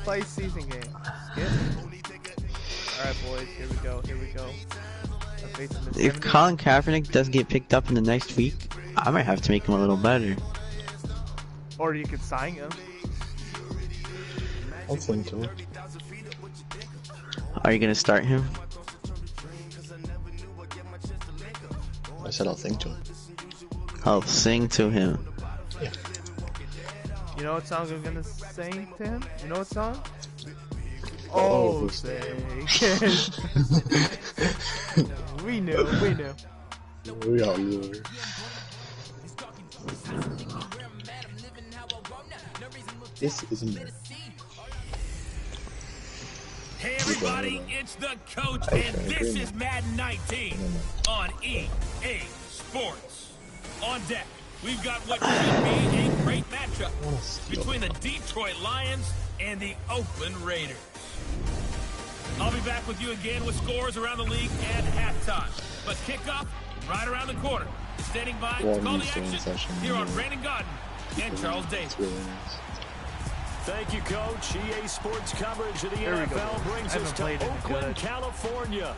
play season game. Skip. Alright, boys. Here we go. Here we go. If Colin Kaepernick doesn't get picked up in the next week, I might have to make him a little better. Or you could sign him. I'll think to him. Are you gonna start him? I said I'll think to him. I'll sing to him. Yeah. You know what song I'm gonna sing to him? You know what song? Oh, say. We knew, we knew. We all knew. This isn't there. Hey everybody, it's the coach, and this is Madden 19 on EA Sports. On deck, we've got what should be a great matchup between the Detroit Lions and the Oakland Raiders. I'll be back with you again with scores around the league at halftime. But kickoff right around the corner. Standing by to call the action here on Brandon Godden and Charles Davis. Thank you, Coach. EA Sports coverage of the NFL brings us to Oakland, California.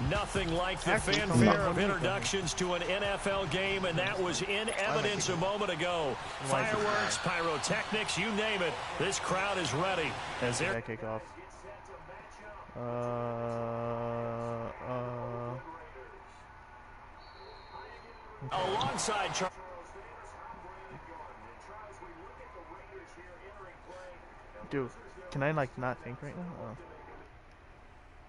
Nothing like the fanfare of introductions to an NFL game, and that was in evidence a moment ago. Fireworks, pyrotechnics, you name it. This crowd is ready. As they're kickoff. alongside Charles. Dude, can I like not think right now? Oh.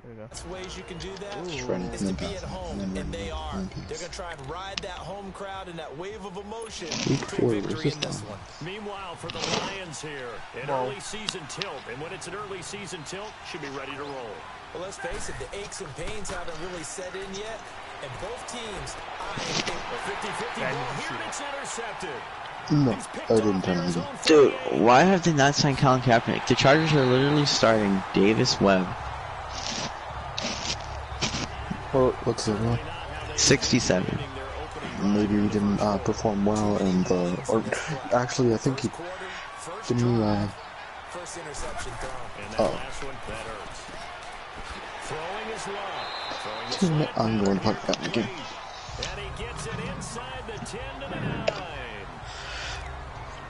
There we go. That's ways you can do that. Ooh. Is to be at home, and they are. They're gonna try and ride that home crowd and that wave of emotion to a victory in this one. Meanwhile, for the Lions here, an early season tilt, and when it's an early season tilt, should be ready to roll. Well, let's face it, the aches and pains haven't really set in yet, and both teams eyeing a 50-50 ball here, and it's intercepted. No, I didn't tell him. Dude, why have they not signed Colin Kaepernick? The Chargers are literally starting Davis Webb. What's the one? 67. Maybe he didn't perform well, and or actually, I think he didn't. First interception thrown. Oh. I'm going to punt that again. And he gets it inside the 10 to the 9.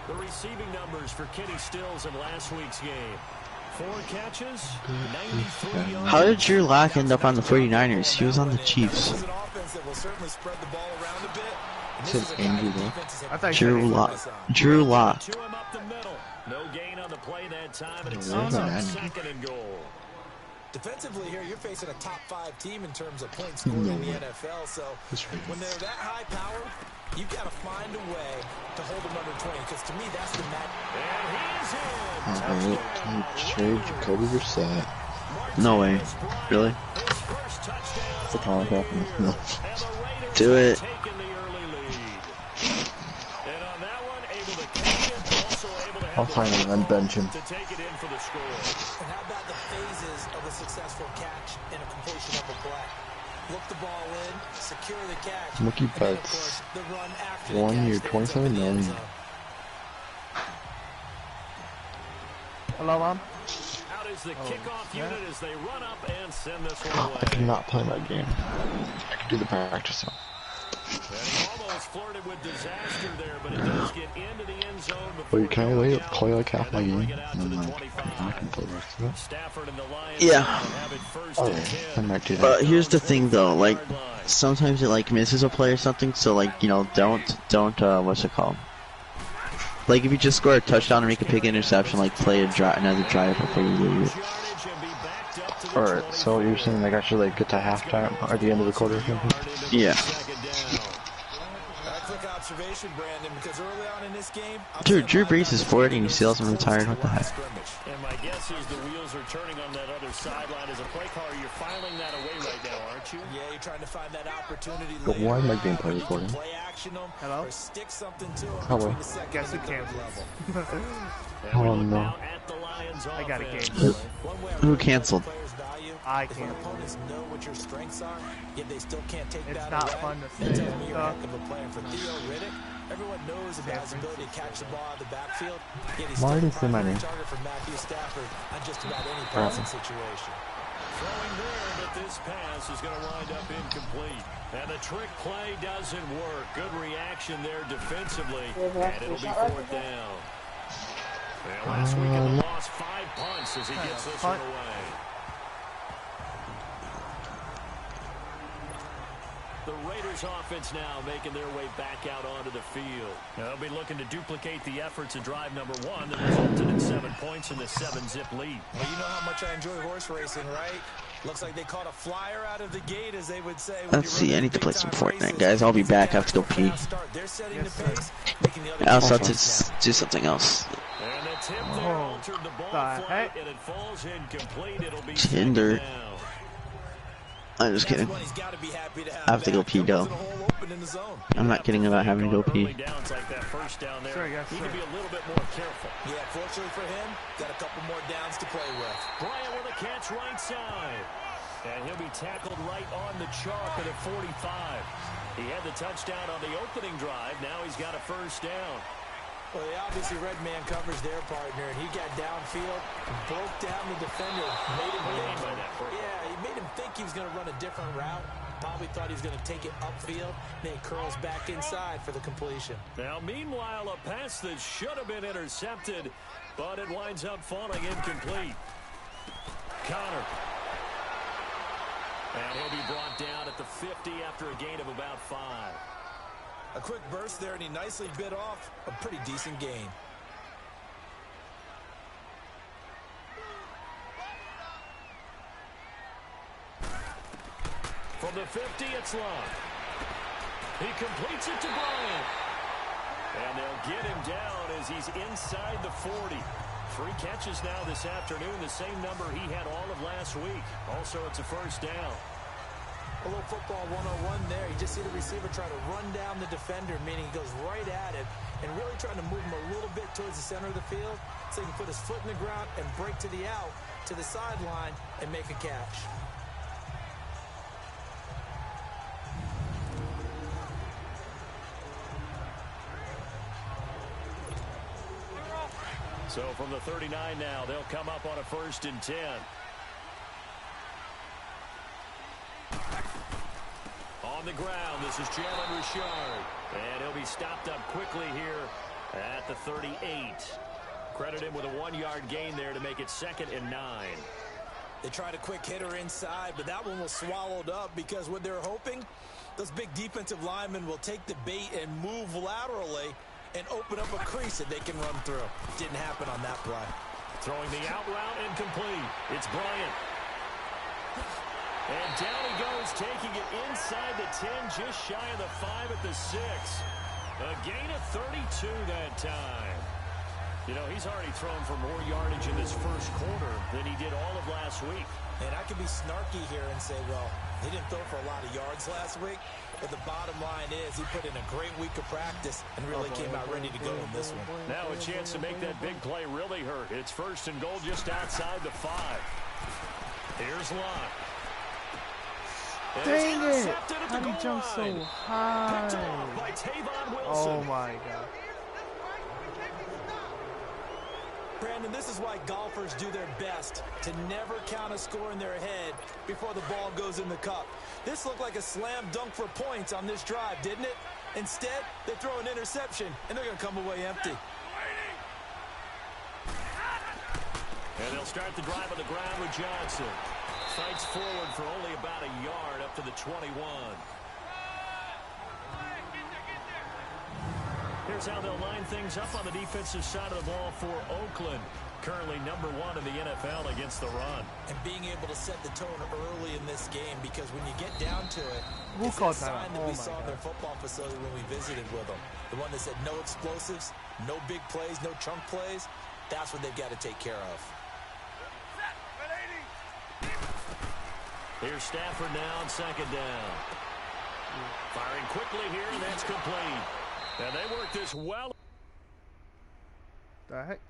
The receiving numbers for Kenny Stills in last week's game. 4 catches, 93 yards. How did Drew Lock end up on the 49ers? He was on the Chiefs. Says Andrew Luck. Drew Lock. Drew Lock. No gain on the play that time, and it's second and goal. Defensively here, you're facing a top 5 team in terms of points scored in the NFL, so when they're that high power, you've got to find a way to hold them under 20, because to me, that's the match. And he's in. Alright, trade Jacoby Brissett. No way. Really? For Colin Kaepernick. No. Do it. I'll find him and bench him. And how about the phases of a successful catch and a completion of a play? Look the ball in, secure the catch. Mookie Betts. 1 year, $27 million. Hello, Mom. Out is the kickoff unit as they run up and send this one away. I cannot play that game. I can do the practice one. And he almost flirted with disaster there, but it does get into the end zone before. Wait, can I play like half my game? And then like, I can play the rest of it? Stafford and the Lions Yeah. have it first and Okay, 10. I might do that. But here's the thing though, like, sometimes it like misses a play or something, so like, you know, don't, what's it called? Like if you just score a touchdown or make a big interception, like play another drive before you lose it. Alright, so you're saying like I should like get to halftime or at the end of the quarter or something? Yeah. Quick observation, Brandon, because early on in this game, Dude, Drew Brees is 40 and he still hasn't retired. What the heck? And my guess is the wheels are turning on that other sideline as a play caller. You're filing that away right now, aren't you? Yeah, you're trying to find that opportunity. But why am I gameplay recording? Play action them, Hello? or stick something to them Hello. between the second Guess who and third canceled? level. Oh no. I got a game. Who canceled? I is when can't. opponents know what your strengths are, yet they still can't take It's that not away. fun to That say tells me you're a stuff. heck of a player. For Theo Riddick, everyone knows about his ability to catch the ball out of the backfield, yet he's Why still is the the primary money? target for Matthew Stafford on just about any passing situation. Throwing there, but this pass is going to wind up incomplete. And the trick play doesn't work. Good reaction there defensively, and it'll be 4th down. And last weekend, the loss 5 punts as he gets this one away. The Raiders offense now making their way back out onto the field. They'll be looking to duplicate the efforts of drive number 1 that resulted in 7 points in the 7-zip lead. Well, you know how much I enjoy horse racing, right? Looks like they caught a flyer out of the gate, as they would say. Let's see, I need to play some Fortnite, guys. I'll be back. I have to go pee. They're setting the pace, making the other I also have to do something else. And the tip there altered the ball flight, and it falls incomplete. It'll be Tinder. down. I'm just kidding. I have to go pee, though. I'm not kidding about having to go pee. Like that first down there. Sure, yes, Need sir. to be a little bit more careful. Yeah, fortunately for him, got a couple more downs to play with. Bryant with a catch right side. And he'll be tackled right on the chalk at a 45. He had the touchdown on the opening drive. Now he's got a first down. Well, they obviously red man covers their partner, and he got downfield, broke down the defender, made him think. Yeah, he made him think he was going to run a different route. Probably thought he was going to take it upfield. Then he curls back inside for the completion. Now, meanwhile, a pass that should have been intercepted, but it winds up falling incomplete. Connor. And he'll be brought down at the 50 after a gain of about 5. A quick burst there, and he nicely bit off a pretty decent gain. From the 50, it's long. He completes it to Bryant. And they'll get him down as he's inside the 40. 3 catches now this afternoon, the same number he had all of last week. Also, it's a first down. A little football 101 there. You just see the receiver try to run down the defender, meaning he goes right at it and really trying to move him a little bit towards the center of the field so he can put his foot in the ground and break to the out, to the sideline, and make a catch. So from the 39 now, they'll come up on a 1st and 10. On the ground, this is Jalen Richard. And he'll be stopped up quickly here at the 38. Credit him with a 1-yard gain there to make it 2nd and 9. They tried a quick hitter inside, but that one was swallowed up because what they're hoping, those big defensive linemen will take the bait and move laterally and open up a crease that they can run through. Didn't happen on that play. Throwing the out route incomplete. It's Bryant. And down he goes, taking it inside the 10, just shy of the 5 at the 6. A gain of 32 that time. You know, he's already thrown for more yardage in this first quarter than he did all of last week. And I could be snarky here and say, well, he didn't throw for a lot of yards last week. But the bottom line is he put in a great week of practice and really came out ready to go in this one. Now a chance to make that big play really hurt. It's 1st and goal just outside the 5. Here's Locke. Dang it! How did he jump so high? Oh my God. Brandon, this is why golfers do their best to never count a score in their head before the ball goes in the cup. This looked like a slam dunk for points on this drive, didn't it? Instead, they throw an interception, and they're going to come away empty. And they'll start the drive on the ground with Johnson. Fights forward for only about a yard up to the 21. Here's how they'll line things up on the defensive side of the ball for Oakland. Currently number 1 in the NFL against the run. And being able to set the tone early in this game, because when you get down to it, Who it's called a sign that? that Oh we my saw in their God. football facility when we visited with them. The one that said no explosives, no big plays, no chunk plays. That's what they've got to take care of. Here's Stafford now on 2nd down. Firing quickly here, and that's complete. And they work this well. The heck?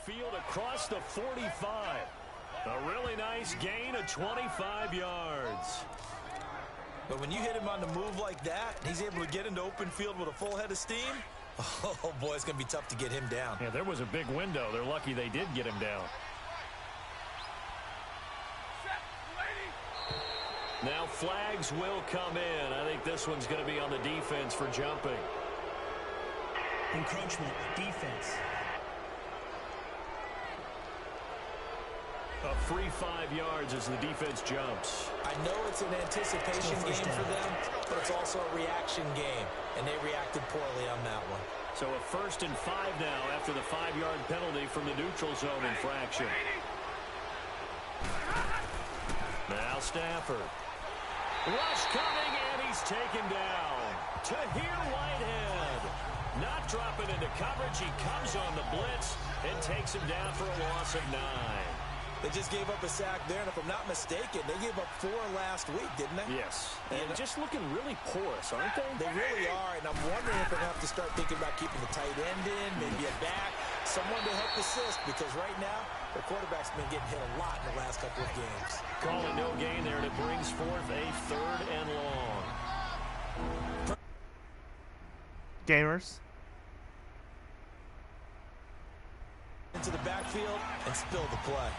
Field across the 45. A really nice gain of 25 yards. But when you hit him on the move like that, he's able to get into open field with a full head of steam. Oh, boy, it's going to be tough to get him down. Yeah, there was a big window. They're lucky they did get him down. Now flags will come in. I think this one's going to be on the defense for jumping. Encroachment, defense. A free 5 yards as the defense jumps. I know it's an anticipation game for them, but it's also a reaction game, and they reacted poorly on that one. So a 1st and 5 now after the 5-yard penalty from the neutral zone infraction. Now Stafford. Rush coming, and he's taken down. Tahir Whitehead. Not dropping into coverage. He comes on the blitz and takes him down for a loss of 9. They just gave up a sack there, and if I'm not mistaken, they gave up 4 last week, didn't they? Yes. And just looking really porous, aren't they? They really are, and I'm wondering if they're going to have to start thinking about keeping the tight end in, maybe a back, someone to help assist, because right now, their quarterback's been getting hit a lot in the last couple of games. Calling no gain there, and it brings forth a 3rd and long. Gamers. Into the backfield and spill the play.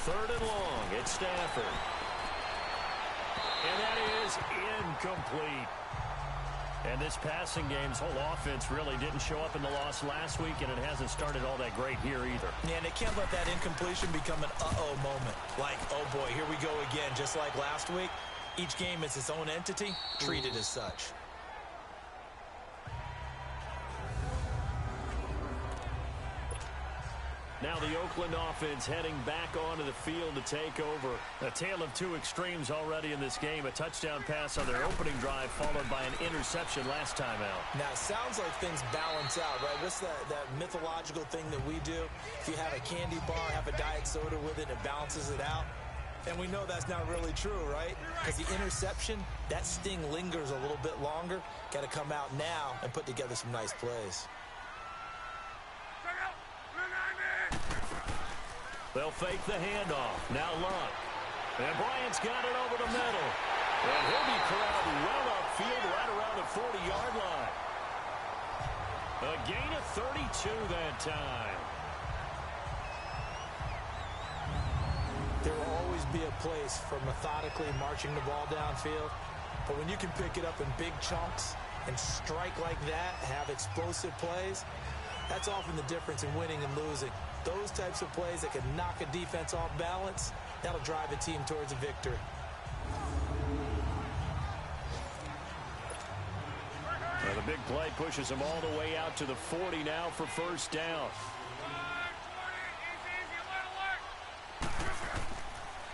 3rd and long. It's Stafford. And that is incomplete. And this passing game's whole offense really didn't show up in the loss last week, and it hasn't started all that great here either. Yeah, and they can't let that incompletion become an uh-oh moment. Like, oh boy, here we go again, just like last week. Each game is its own entity, treated as such. Now the Oakland offense heading back onto the field to take over. A tale of 2 extremes already in this game. A touchdown pass on their opening drive followed by an interception last time out. Now, it sounds like things balance out, right? What's that mythological thing that we do? If you have a candy bar, have a diet soda with it, it balances it out. And we know that's not really true, right? Because the interception, that sting lingers a little bit longer. Got to come out now and put together some nice plays. They'll fake the handoff. Now Luck. And Bryant's got it over the middle. And he'll be corralled well upfield right around the 40-yard line. A gain of 32 that time. There will always be a place for methodically marching the ball downfield. But when you can pick it up in big chunks and strike like that, have explosive plays, that's often the difference in winning and losing. Those types of plays that can knock a defense off balance, that'll drive a team towards a victory. Well, the big play pushes them all the way out to the 40 now for 1st down.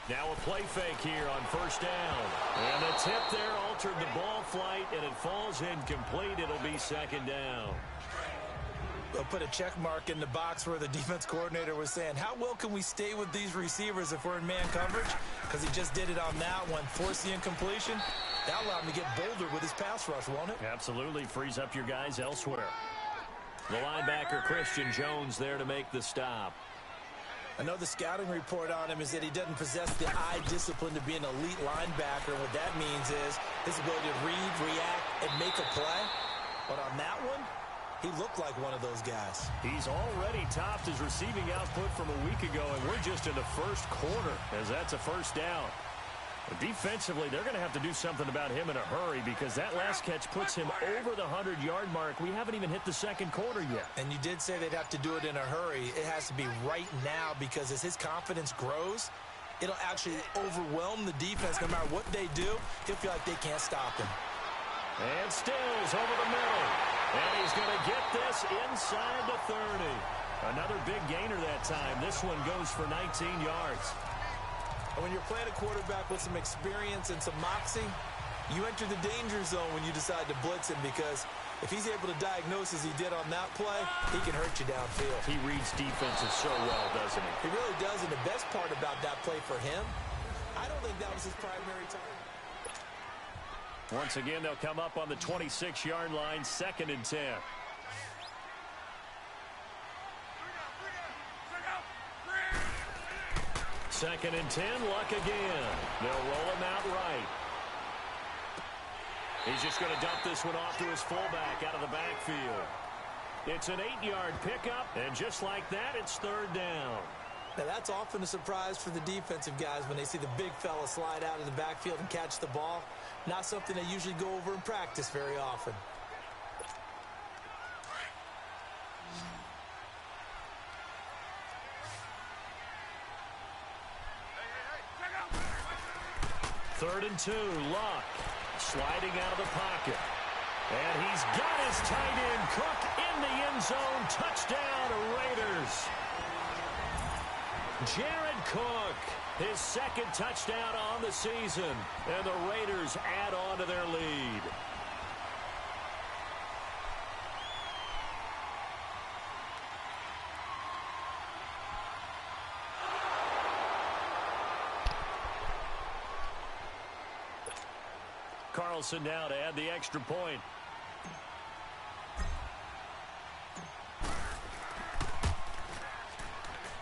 Now a play fake here on 1st down. And the tip there altered the ball flight, and it falls incomplete. It'll be 2nd down. They'll put a check mark in the box where the defense coordinator was saying, how well can we stay with these receivers if we're in man coverage? Because he just did it on that one, forced the incompletion. That'll allow him to get bolder with his pass rush, won't it? Absolutely. Frees up your guys elsewhere. The linebacker, Christian Jones, there to make the stop. I know the scouting report on him is that he doesn't possess the eye discipline to be an elite linebacker. And what that means is his ability to read, react, and make a play. But on that one, he looked like one of those guys. He's already topped his receiving output from a week ago, and we're just in the 1st quarter as that's a 1st down. But defensively, they're going to have to do something about him in a hurry because that last catch puts him over the 100-yard mark. We haven't even hit the 2nd quarter yet. And you did say they'd have to do it in a hurry. It has to be right now because as his confidence grows, it'll actually overwhelm the defense. No matter what they do, he'll feel like they can't stop him. And Stills over the middle. And he's going to get this inside the 30. Another big gainer that time. This one goes for 19 yards. And when you're playing a quarterback with some experience and some moxie, you enter the danger zone when you decide to blitz him because if he's able to diagnose as he did on that play, he can hurt you downfield. He reads defenses so well, doesn't he? He really does, and the best part about that play for him, I don't think that was his primary target. Once again, they'll come up on the 26-yard line, 2nd and 10. Second and 10, Luck again. They'll roll him out right. He's just going to dump this one off to his fullback out of the backfield. It's an 8-yard pickup, and just like that, it's 3rd down. Now, that's often a surprise for the defensive guys when they see the big fella slide out of the backfield and catch the ball. Not something they usually go over in practice very often. Third and 2, Luck sliding out of the pocket. And he's got his tight end, Cook, in the end zone. Touchdown, Raiders. Jared Cook, his 2nd touchdown on the season. And the Raiders add on to their lead. Carlson now to add the extra point.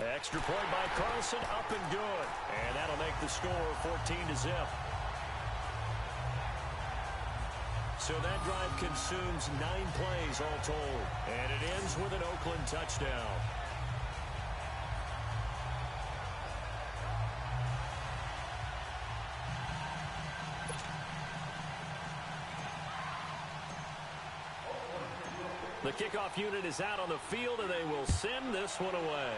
Extra point by Carlson, up and good. And that'll make the score 14-0. So that drive consumes 9 plays all told. And it ends with an Oakland touchdown. The kickoff unit is out on the field, and they will send this one away.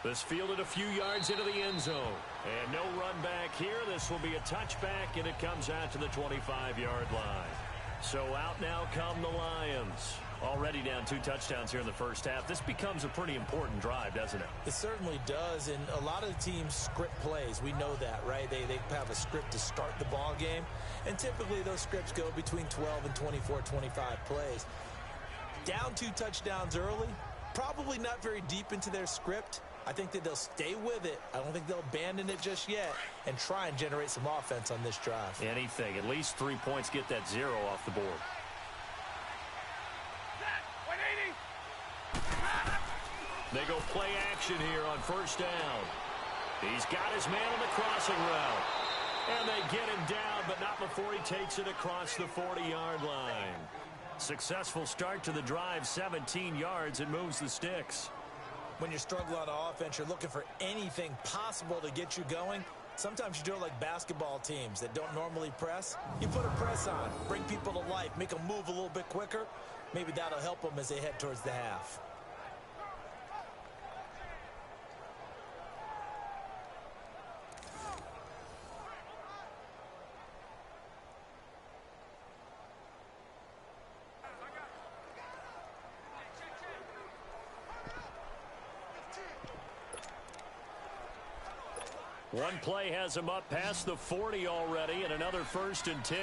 This fielded a few yards into the end zone. And no run back here. This will be a touchback, and it comes out to the 25-yard line. So out now come the Lions. Already down 2 touchdowns here in the first half. This becomes a pretty important drive, doesn't it? It certainly does, and a lot of the teams script plays. We know that, right? They have a script to start the ball game, and typically those scripts go between 12 and 24, 25 plays. Down 2 touchdowns early, probably not very deep into their script. I think that they'll stay with it. I don't think they'll abandon it just yet and try and generate some offense on this drive. Anything. At least 3 points, get that 0 off the board. They go play action here on first down. He's got his man on the crossing route. And they get him down, but not before he takes it across the 40-yard line. Successful start to the drive, 17 yards, and moves the sticks. When you're struggling on offense, you're looking for anything possible to get you going. Sometimes you do it like basketball teams that don't normally press. You put a press on, bring people to life, make them move a little bit quicker. Maybe that'll help them as they head towards the half. One play has him up past the 40 already, and another 1st and 10.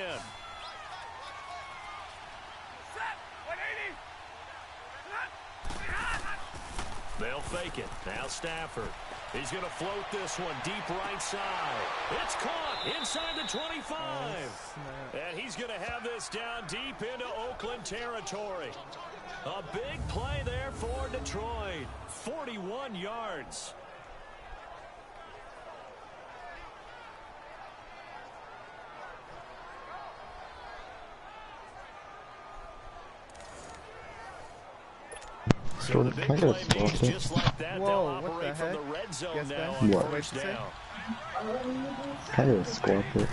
They'll fake it. Now Stafford. He's going to float this one deep right side. It's caught inside the 25. And he's going to have this down deep into Oakland territory. A big play there for Detroit. 41 yards. So the big play makes just like that. They'll operate from the red zone now on first down. Kind of a squawker.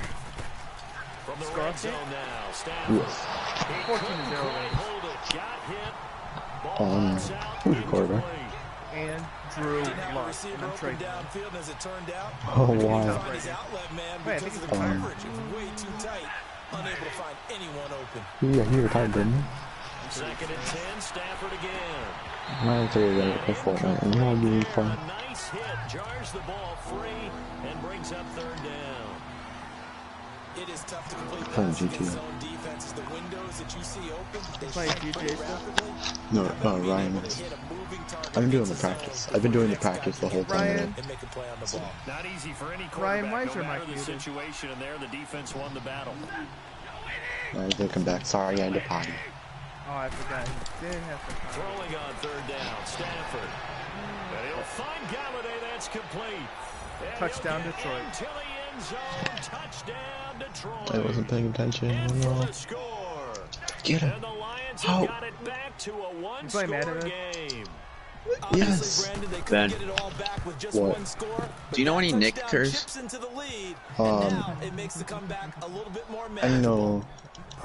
From the red zone now, Stafford. Yes. 14-0. Hold it. Got hit. Ball bounce out. Who's the quarterback? And Drew Didn't have a Luck. receiver open downfield, and as it turned out, Oh, couldn't wow. find his outlet man because of the coverage. It was way too tight. Unable to find anyone open. Yeah, he retired, didn't he? 2nd and 10, Stafford again. I tell you that for Fortnite, and I'll be fun. A nice hit, jars the ball free, and brings up 3rd down. It is tough to complete Playing passes GTA. in zone defenses. The windows that you see open, they Playing shrink GTA pretty stuff? rapidly. No, Being Ryan able to is. hit a moving target I've been doing against the a practice. zone I've been doing the before practice next the whole guy can time. Ryan. and make a play on the ball. Not easy for any Ryan, quarterback. why is No your matter mic the muted? situation in there, the defense won the battle. Alright, they come back. Sorry, I had to potty. Oh, I forgot. He did have some time. Throwing on third down, Stafford. And he'll find Galladay. That's complete. And Touchdown, he'll get Detroit. into the end zone. Touchdown, Detroit. I wasn't paying attention. And Oh, for no. the score. Get him. And the Lions How? have got it back to a one-score Madden? game. Yes. Brandon, they couldn't Ben. get it all back with just What? one score, Do you know but any that Nick touchdown Kers? chips into the lead, and now it makes the comeback a little bit more I manageable. know.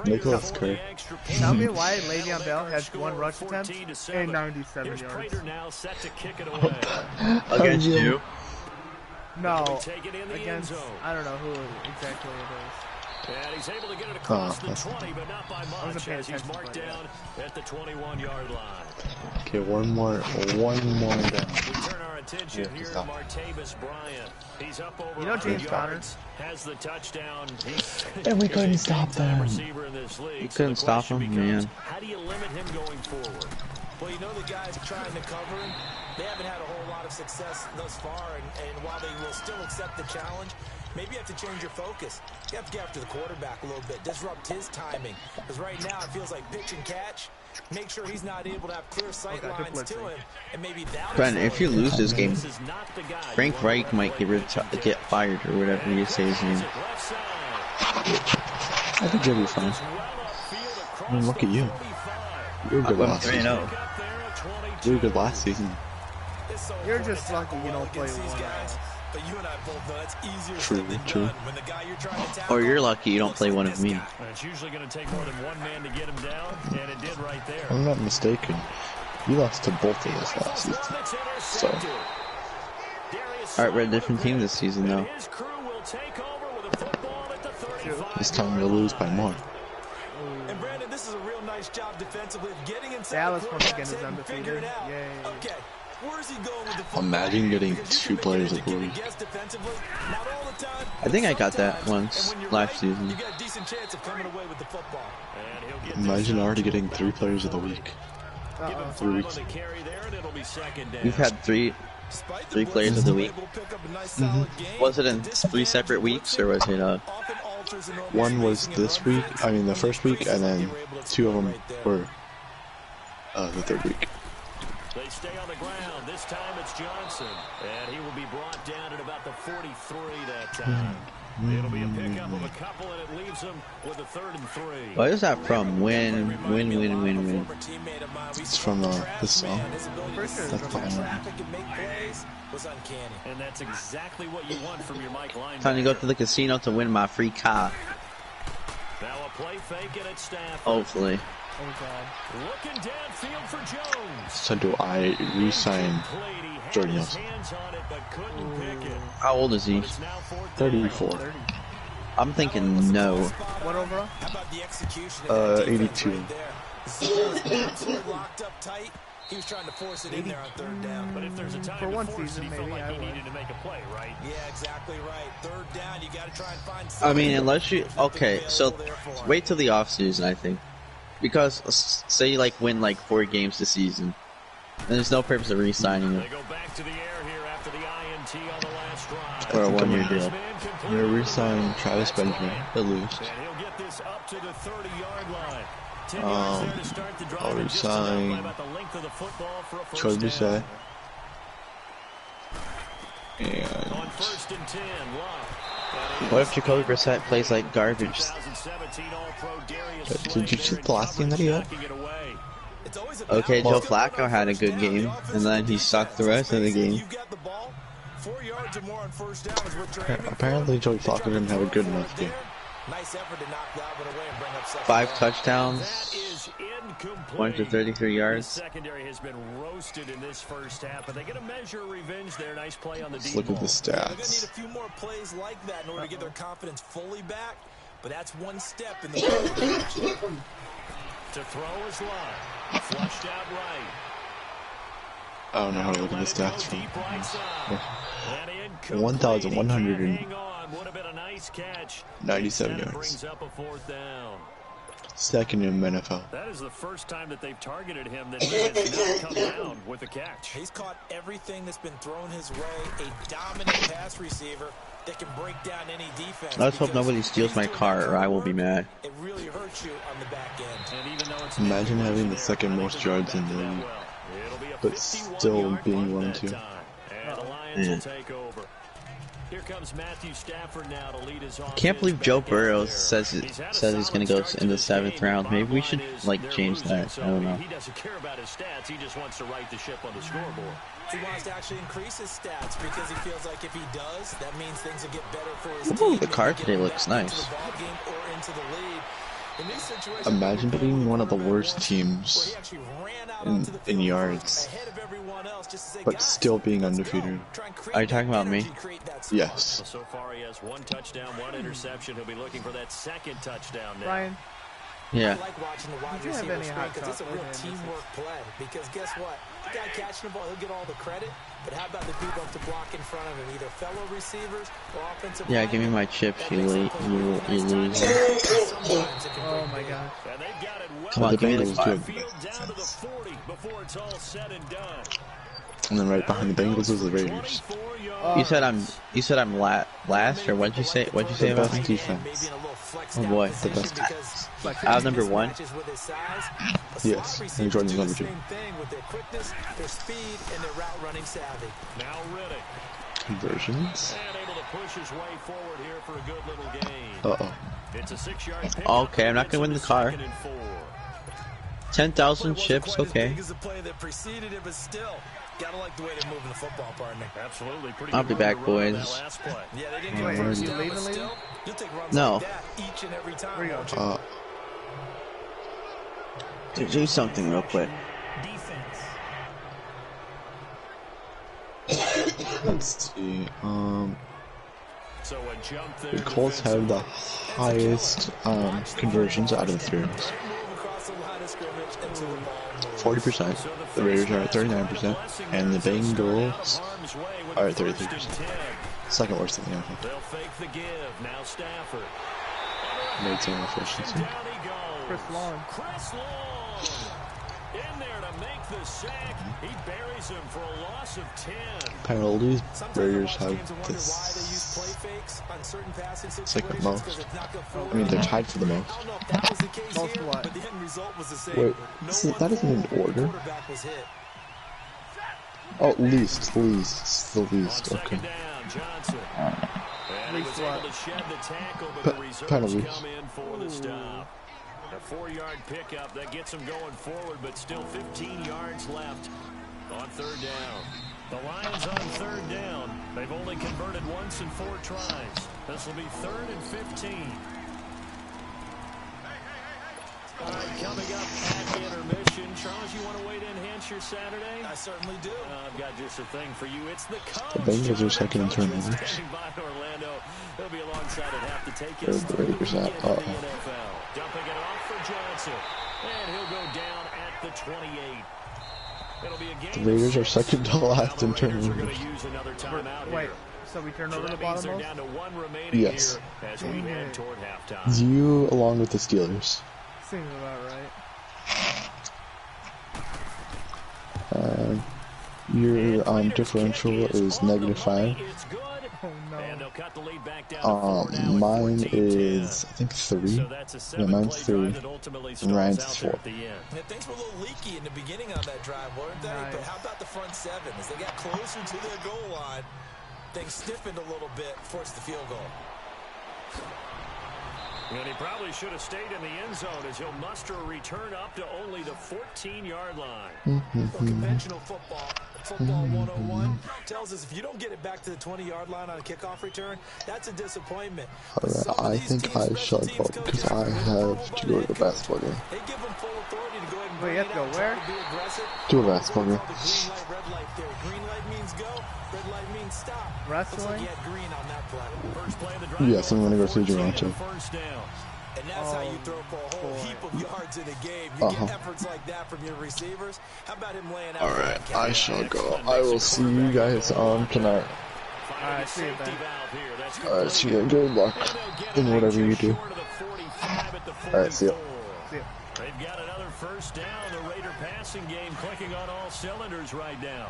Nicholas Kirk. Tell me why Le'Veon Bell has 1 rush attempt and 97 Here's yards. Prater now set to kick it away. Against you. No, Take it in the end against, zone. I don't know who exactly it And he's able to get it across the that's- 20, but not by wasn't much paying as he's attention, marked but yeah. down at the 21-yard line. Okay, one more down. We turn our attention Yeah, here to stop. Martavis Bryant. He's up over You know 100 James Conner? yards, has the touchdown. He's And we couldn't stop big-time them. receiver in this league. You So couldn't the stop question him, becomes, man. how do you limit him going forward? Well, you know the guys trying to cover him, they haven't had a whole lot of success thus far, and while they will still accept the challenge, maybe you have to change your focus. You have to get after the quarterback a little bit, disrupt his timing, because right now it feels like pitch and catch. Make sure he's not able to have clear sight lines to him, and maybe that'll Ben, if you lose this game, This is not the guy you Frank want to Reich let might play get fired or whatever you say his name. left side. I think you'll be fine. Well upfield across I mean, look at you. 45. You were good I'm last 3-0. season. Up there at 22. You were good last season. It's so You're important just to lucky tackle you well don't play against these one. guys, but you and I both know that's easier True, said than true. done. When the guy you're trying to tackle Or you're lucky you don't looks play like one this of me. guy. And it's usually going to take more than one man to get him down, and it did right there. I'm not mistaken. You lost to both of us last season. So, Alright, we're a different team this season, though. His crew will take over with a football at the 35. this time you'll lose by more. And Brandon, this is a real nice job defensively of getting inside Dallas the once again quarterback's is head and figuring undefeated. it out. Yay. Okay, where's he going with the football? Imagine getting Because you 2 can players make of the an week. educated guess defensively, not all the time, I think I but got that sometimes. once And when you're last right, season. you got a decent chance of coming away with the football. And he'll get Imagine this already up to getting about 3 players of the week. Give him 3 5 weeks. on the carry there, and it'll be second down. We've had three Despite the 3 players of the week. able to pick up a nice solid game, Was it in the 3 separate weeks, or was it often alters the normal One was spacing and this run week, fits. I mean the first week, and then They were able to 2 of explore them right there. were the 3rd week. They stay on the ground. This time it's Johnson. And he will be brought down at about the 43 that time. It'll be a pickup of a couple, and it leaves them with a 3rd and 3. What is that from? Win. Former teammate of mine, we It's from this song. his ability to Pretty sure see it's That's through fine. traffic and make plays was uncanny. And that's exactly what you want from your Mike linebacker. Time to go to the casino to win my free car. Now a play fake, and it's Stafford. Hopefully. Oh, God. Looking downfield for Jones. So do I re-sign Complete. He had Jordan his Nelson? hands on it, but couldn't pick it. How old is he? But it's now 4th down. 34. 30. I'm thinking no. What overall? How about the execution of that defense 82. right there? Zone was absolutely locked up tight. He was trying to force it in there on 3rd down. But if there's a time For to one force it, season, he felt maybe, like I he would. needed to make a play, right? Yeah, exactly right. 3rd down, you got to try and find I something. mean, unless you... Okay, so available there for him. wait till the offseason, I think. Because, say you, like, win, like, 4 games this season. Then there's no purpose of re-signing They him. go back to the air here after the INT on the last drive. For a 1-year deal. I'm gonna re-sign Travis Benjamin. He'll lose. And he'll get this up to the 30-yard line. 10 yards there to start the drive, I'll and just enough by resign about the length of the football for a first Troy down. Doucet. On And 1st and 10, Love. What if Jacoby Brissett plays like garbage? 2017 All-Pro Darius did you see the last game that he had? It's always a Okay, balance. Joe Flacco had a good game, and then he sucked the rest of the game. You got the ball. 4 yards or more on 1st down is what you're aiming for. apparently Joey Flacco didn't have a good enough game. Nice effort to knock that one away and bring up 2nd 5 down. touchdowns, That is incomplete. 133 The yards. secondary has been roasted in this first half, but they get a measure of revenge there. Nice play on the Let's deep look at ball. the They're going to need a stats. few more plays like that in order to get their confidence fully back, but that's one step in the right direction. To throw is Love. Flushed out right. I don't know how to look at the Let it go stats deep right from side. And incomplete. 1,100 He can't hang on. Would have been a nice Nice catch. 97 That yards. brings up a 4th down. Second in NFL. That is the first time that they've targeted him that he has not come down with a catch. He's caught everything that's been thrown his way. A dominant pass receiver that can break down any defense. Let's hope nobody steals my car or I will be mad. It really hurts you on the back end. And even though it's Imagine having the second most yards in the league, but still being 1-2. And the Lions will take over. Here comes Matthew Stafford now to lead his offense. Can't believe Joe Burrow says he's going to go in the 7th round. Maybe we should like change that. I don't know. He doesn't care about his stats. He just wants to right the ship on the scoreboard. He wants to actually increase his stats because he feels like if he does, that means things will get better for his Ooh, team. the car today looks nice. Imagine being one of the worst teams in yards, but still being undefeated. Are you talking about me? Yes. So far he has 1 touchdown, 1 interception. He'll be looking for that 2nd touchdown now. Ryan, Yeah. I like watching the wide Did you have receivers any play hot because it's a real chocolate in teamwork play. Because guess what? The guy catching the ball, he'll get all the credit. But how about the people to block in front of him, either fellow receivers or offensive Yeah, linemen? give me my chips, you lose. oh my gosh. And they've got it well. Come on, give me the Bengals five. do Field down to the 40 before it's all said and done. And then right behind the Bengals is the Raiders. You said I'm last, or what'd you say? What'd you say The about best me? defense. Oh boy, The best. I was number 1. Yes, and Jordan's number 2. Now Riddick. Conversions. And able to push his way forward here for a good little gain. Uh-oh. It's a 6-yard pickup. Okay, I'm not gonna win the car. 10,000 chips, okay. Gotta like the way they're moving the football, partner. Absolutely. Pretty I'll good be back, run to run boys. that last play. Yeah, they didn't Wait, get are first you down, leaving, but leaving? still, you'll take runs No. like that each and every time. Where you going? Do something real quick. Let's see. So a jump there. The Colts have the highest conversions out of the 3 of us. 40%. The Raiders are at 39%, and the Bengals are at 33%. Second worst in the NFL. They'll fake the give. Now Stafford. Made some efficiency. Down he goes. Chris Long. Chris Long. In there to make the sack. He buries him for a loss of 10. Penalties. Raiders have the second most. I mean, they're tied for the most. Most what? Wait, that isn't in order. Oh, least. It's the least. Okay. Second down, Johnson. And he was able to shed the tackle, but the reserves penalties. come in for the stop. A 4-yard pickup that gets him going forward, but still 15 yards left on 3rd down. The Lions on 3rd down. They've only converted once in 4 tries. This will be 3rd and 15. All right, coming up at intermission. Charles, you want to wait to enhance your Saturday? I certainly do. I've got just a thing for you. It's the coach. The Bengals are second in Coach is turnovers. standing by Orlando. He'll be alongside at half to take Where us the through the Raiders at? weekend in the NFL. Dumping it off for Johnson. And he'll go down at the 28. It'll be a game. The Raiders are second to last in Now the Raiders are going turnovers. to use another timeout Wait, here. so we turn So over the that means bottom they're most? down to 1 remaining Yes. here as we head toward halftime. You, along with the Steelers. Seems about right. Your differential is -5. It's good. Oh no. And they'll cut the lead back down to 4 now. Mine is, I think, 3. So that's a Yeah, mine's 7-play 3. drive that ultimately stalls Ryan's out 4. there at the end. Yeah, things were a little leaky in the beginning on that drive, weren't they? Nice. But how about the front 7? As they got closer to their goal line, things stiffened a little bit, forced the field goal. And he probably should have stayed in the end zone as he'll muster a return up to only the 14-yard line. Well, conventional football 101 tells us if you don't get it back to the 20-yard line on a kickoff return, that's a disappointment. I think I shall go because I have to go to the basketball game. They give them full authority to go ahead and Wait, you have to go where? To a basketball game. Green light, red light there. Green light means go. Red light means stop. Looks like Wrestling? he had green on that play. First play of the drive. Yes, I'm going to go to Toronto. First down. And that's how you throw for a whole heap of yards in a game. You get efforts like that from your receivers. How about him laying out? Alright, I shall go. I will see you guys on tonight. Alright, see you, Ben. Alright, see you. Good luck in whatever you do. Alright, see ya. They've got another first down. The Raider passing game clicking on all cylinders right now.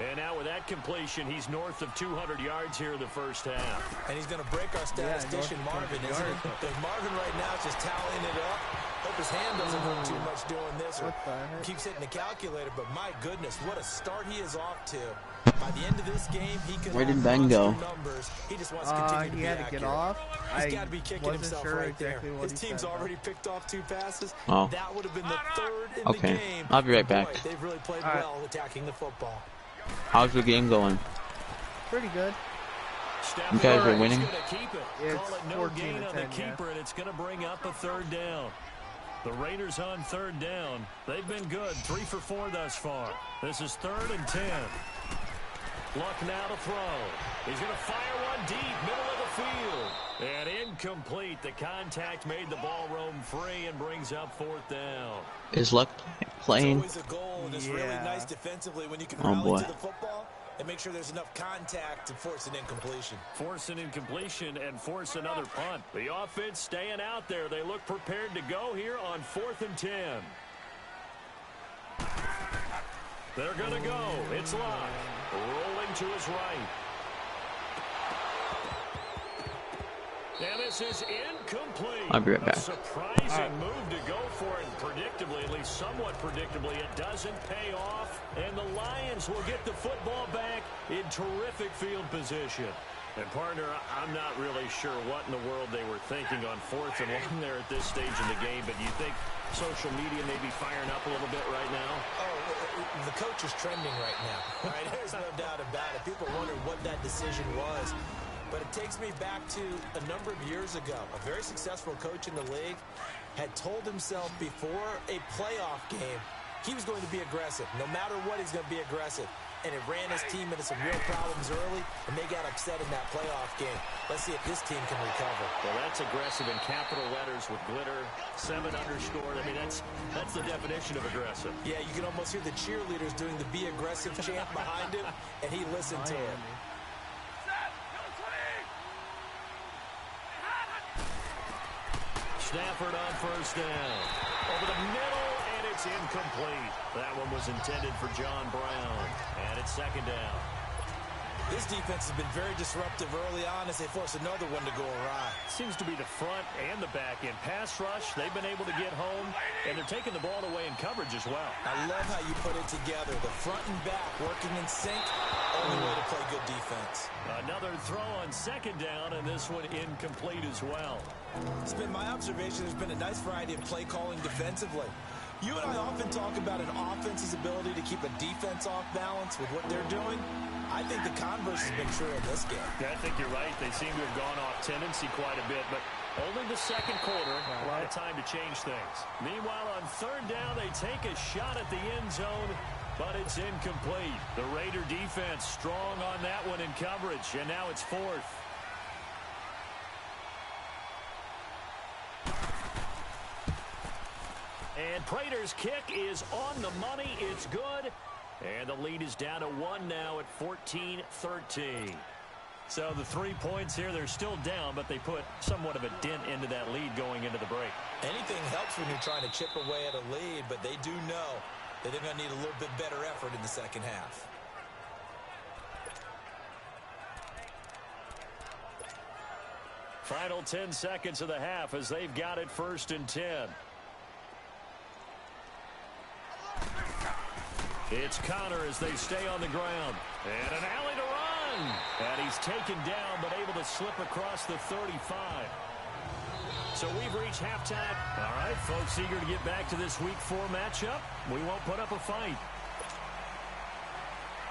And now with that completion, he's north of 200 yards here in the first half. And he's going to break our statistician, Marvin, isn't he? Marvin right now is just tallying it up. Hope his hand doesn't hurt too much doing this or keeps hitting the calculator. But my goodness, what a start he is off to. By the end of this game, he could Where did Ben go? Numbers. He just wants to continue to be had to get off. He's got to be kicking himself sure right exactly there. His team's already picked off 2 passes. Oh. That would have been the 3rd in the game. I'll be right back. Boy, they've really played well attacking the football. How's the game going? Pretty good. You guys are winning? It's Call it no 14 gain to on 10, the keeper, and it's going to bring up a 3rd down. The Raiders on 3rd down. They've been good, 3 for 4 thus far. This is 3rd and 10. Luck now to throw. He's going to fire one deep, middle of the field. And incomplete. The contact made the ball roam free and brings up 4th down. Is Luck playing? It's always a goal, and it's really nice defensively when you can Oh, rally boy. to the football and make sure there's enough contact to force an incompletion. Force an incompletion and force another punt. The offense staying out there. They look prepared to go here on 4th and 10. They're going to go. It's Locke. Rolling to his right. And this is incomplete. I'll be right back. A surprising move to go for it. Predictably, at least somewhat predictably, it doesn't pay off. And the Lions will get the football back in terrific field position. And, partner, I'm not really sure what in the world they were thinking on 4th and 1 there at this stage in the game. But you think social media may be firing up a little bit right now? Oh, the coach is trending right now. Right? There's no doubt about it. People wondered what that decision was. But it takes me back to a number of years ago. A very successful coach in the league had told himself before a playoff game he was going to be aggressive. No matter what, he's going to be aggressive. And it ran his team into some real problems early, and they got upset in that playoff game. Let's see if this team can recover. Well, that's aggressive in capital letters with glitter, 7 underscored. I mean, that's the definition of aggressive. Yeah, you can almost hear the cheerleaders doing the be aggressive chant behind him, and he listened to it. Stafford on 1st down. Over the middle, and it's incomplete. That one was intended for John Brown. And it's 2nd down. This defense has been very disruptive early on as they force another one to go awry. Seems to be the front and the back end. Pass rush, they've been able to get home, and they're taking the ball away in coverage as well. I love how you put it together. The front and back working in sync. Only way to play good defense. Another throw on 2nd down, and this one incomplete as well. It's been my observation. There's been a nice variety of play calling defensively. You and I often talk about an offense's ability to keep a defense off balance with what they're doing. I think the converse has been true in this game. Yeah, I think you're right. They seem to have gone off tendency quite a bit, but only the 2nd quarter. A lot of time to change things. Meanwhile, on 3rd down, they take a shot at the end zone, but it's incomplete. The Raider defense strong on that one in coverage, and now it's 4th. And Prater's kick is on the money. It's good. And the lead is down to 1 now at 14-13. So the 3 points here, they're still down, but they put somewhat of a dent into that lead going into the break. Anything helps when you're trying to chip away at a lead, but they do know that they're going to need a little bit better effort in the 2nd half. Final 10 seconds of the half as they've got it 1st and 10. It's Connor as they stay on the ground. And an alley to run. And he's taken down, but able to slip across the 35. So we've reached halftime. All right, folks, eager to get back to this Week 4 matchup. We won't put up a fight.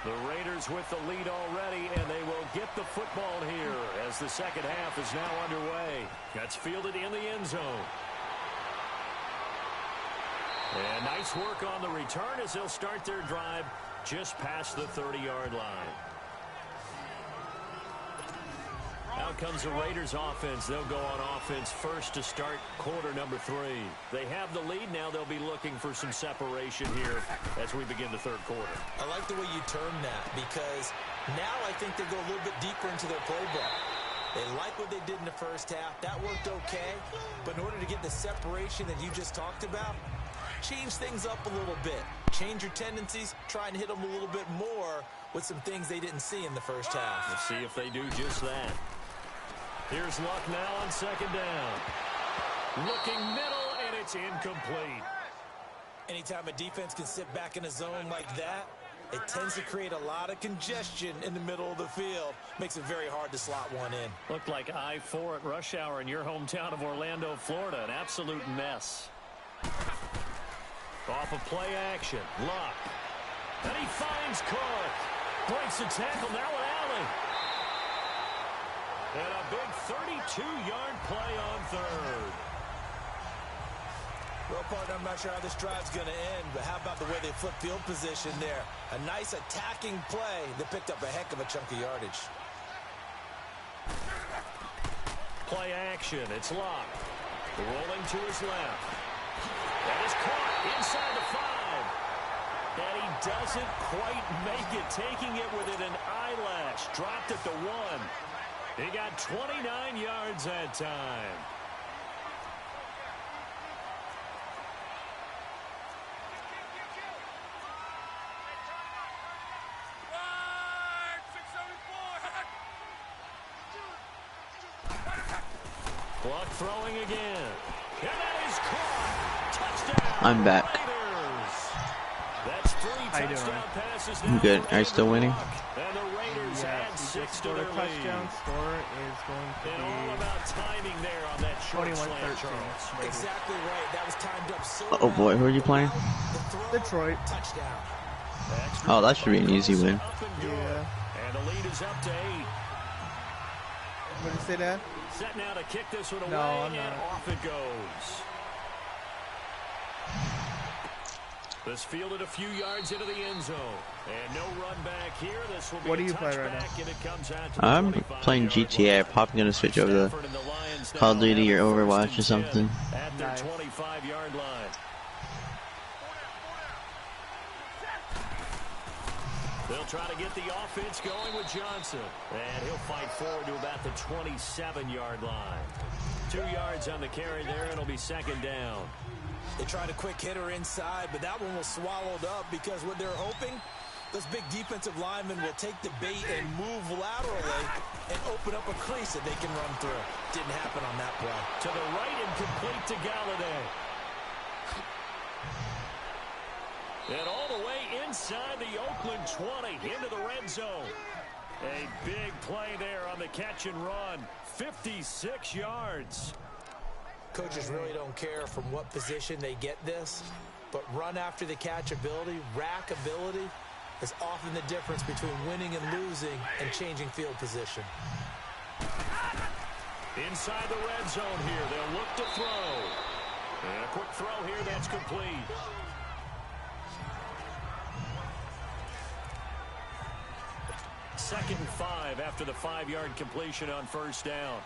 The Raiders with the lead already, and they will get the football here as the 2nd half is now underway. That's fielded in the end zone. And nice work on the return as they'll start their drive just past the 30-yard line. Out comes the Raiders offense. They'll go on offense first to start quarter number 3. They have the lead now. They'll be looking for some separation here as we begin the 3rd quarter. I like the way you term that because Now I think they go a little bit deeper into their playbook. They like what they did in the first half. That worked okay. But in order to get the separation that you just talked about, change things up a little bit. Change your tendencies. Try and hit them a little bit more with some things they didn't see in the first half. Let's see if they do just that. Here's Luck now on second down. Looking middle, and it's incomplete. Anytime a defense can sit back in a zone like that, it tends to create a lot of congestion in the middle of the field. Makes it very hard to slot one in. Looked like I-4 at rush hour in your hometown of Orlando, Florida. An absolute mess. Off of play action. Luck. And he finds Cook. Breaks the tackle. Now an alley. And a big 32-yard play on third. Well, partner, I'm not sure how this drive's going to end, but how about the way they flip field position there? A nice attacking play that picked up a heck of a chunk of yardage. Play action. It's Luck. Rolling to his left. That is caught inside the 5. And he doesn't quite make it, taking it within an eyelash. Dropped at the 1. He got 29 yards that time. Luck throwing again. And that is caught. Touchdown. I'm back. That's 3 touchdown passes now. I'm good. Are you still winning? And the Raiders add 6 to their touchdown lead. score is going to And be all about timing there on that short slant, 21-13. Charles. Exactly right. That was timed up so Oh boy, who are you playing? Detroit. touchdown. Oh, that should be an easy win. Up and good. Yeah. And the lead is up to 8. What did you say, Dad? Set now to kick this one away, No, I'm and not. off it goes. This fielded a few yards into the end zone. And no run back here. This will be What a do you play right touchback, and it comes out to I'm the playing 25-yard GTA. I'm line. probably gonna switch over to Stafford and the Lions Call of now Duty have or it Overwatch first or and 10 something. At their Nice. 25-yard line. They'll try to get the offense going with Johnson. And he'll fight forward to about the 27-yard line. 2 yards on the carry there. It'll be second down. They tried a quick hitter inside, but that one was swallowed up because what they're hoping, those big defensive linemen will take the bait and move laterally and open up a crease that they can run through. Didn't happen on that play. To the right and complete to Galladay. And all the way inside the Oakland 20 into the red zone. A big play there on the catch and run. 56 yards. Coaches really don't care from what position they get this, but run after the catch ability, rack ability, is often the difference between winning and losing and changing field position. Inside the red zone here. They'll look to throw. And a quick throw here. That's complete. Second and 5 after the 5-yard completion on first down.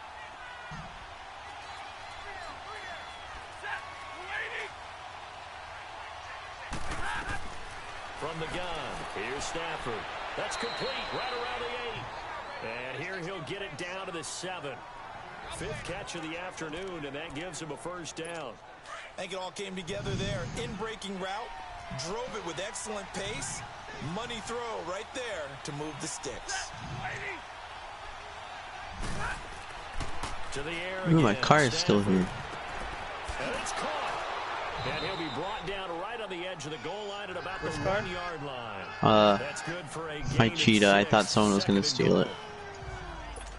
From the gun, here's Stafford. That's complete right around the 8. And here he'll get it down to the 7. 5th catch of the afternoon, and that gives him a first down. I think it all came together there. In-breaking route, drove it with excellent pace. Money throw right there to move the sticks. To the air Ooh, my again, car is still Stafford. here. And it's caught. And he'll be brought down right on the edge of the goal line at about the Which car? 1-yard line. That's good for a My gain of cheetah. I 6, thought someone was gonna second and steal it. goal.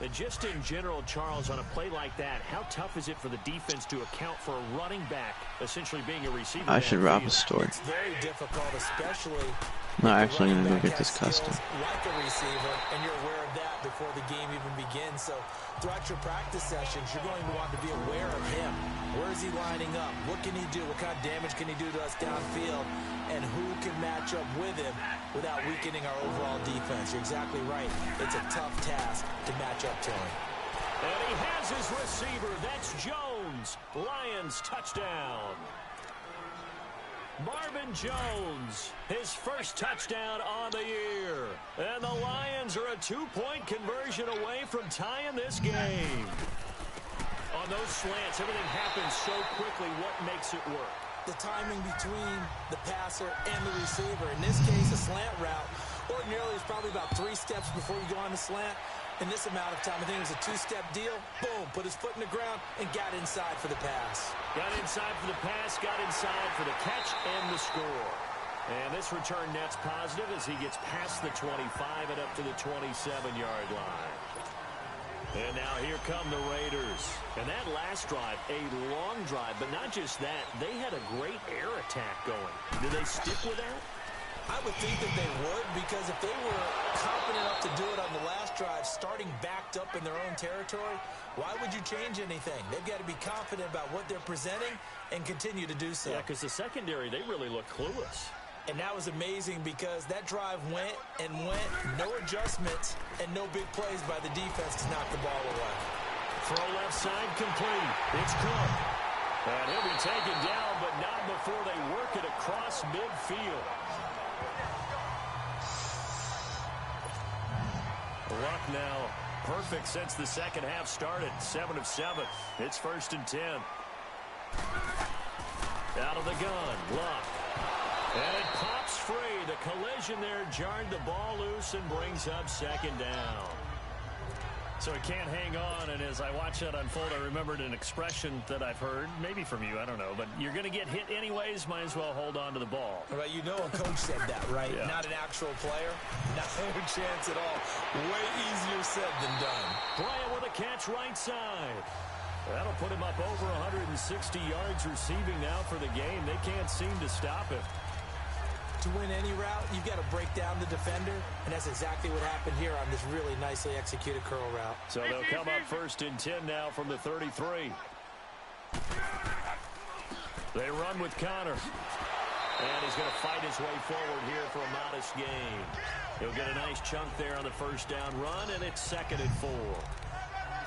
And just in general, Charles, on a play like that, how tough is it for the defense to account for a running back essentially being a receiver? I should rob a downfield? store. It's very difficult, especially No, if the actually, I'm running gonna go back get this has custom. skills like a receiver, and you're aware of that before the game even begins. So throughout your practice sessions, you're going to want to be aware of him. Where is he lining up? What can he do? What kind of damage can he do to us downfield? And who can match up with him without weakening our overall defense? You're exactly right. It's a tough task to match up to him. And he has his receiver. That's Jones. Lions touchdown. Marvin Jones, his first touchdown on the year. And the Lions are a 2-point conversion away from tying this game. On those slants, everything happens so quickly. What makes it work? The timing between the passer and the receiver. In this case, a slant route. Ordinarily, it's probably about 3 steps before you go on the slant. In this amount of time, I think it was a 2-step deal. Boom, put his foot in the ground and got inside for the pass. Got inside for the pass, got inside for the catch and the score. And this return net's positive as he gets past the 25 and up to the 27-yard line. And now here come the Raiders. And that last drive, a long drive, but not just that. They had a great air attack going. Do they stick with that? I would think that they would, because if they were confident enough to do it on the last drive, starting backed up in their own territory, why would you change anything? They've got to be confident about what they're presenting and continue to do so. Yeah, because the secondary, they really look clueless. And that was amazing because that drive went and went, no adjustments, and no big plays by the defense to knock the ball away. Throw left side complete. It's Cook. And he'll be taken down, but not before they work it across midfield. Luck now perfect since the second half started. 7 of 7. It's 1st and 10. Out of the gun, Luck. And it pops free. The collision there jarred the ball loose and brings up 2nd down. So he can't hang on, and as I watch that unfold, I remembered an expression that I've heard, maybe from you, I don't know, but you're going to get hit anyways, might as well hold on to the ball. Right, you know a coach said that, right? Yeah. Not an actual player. Not a chance at all. Way easier said than done. Bryant with a catch right side. That'll put him up over 160 yards receiving now for the game. They can't seem to stop it. To win any route, you've got to break down the defender, and that's exactly what happened here on this really nicely executed curl route. So they'll come up 1st and 10 now from the 33. They run with Connor. And he's going to fight his way forward here for a modest gain. He'll get a nice chunk there on the 1st down run, and it's 2nd and 4.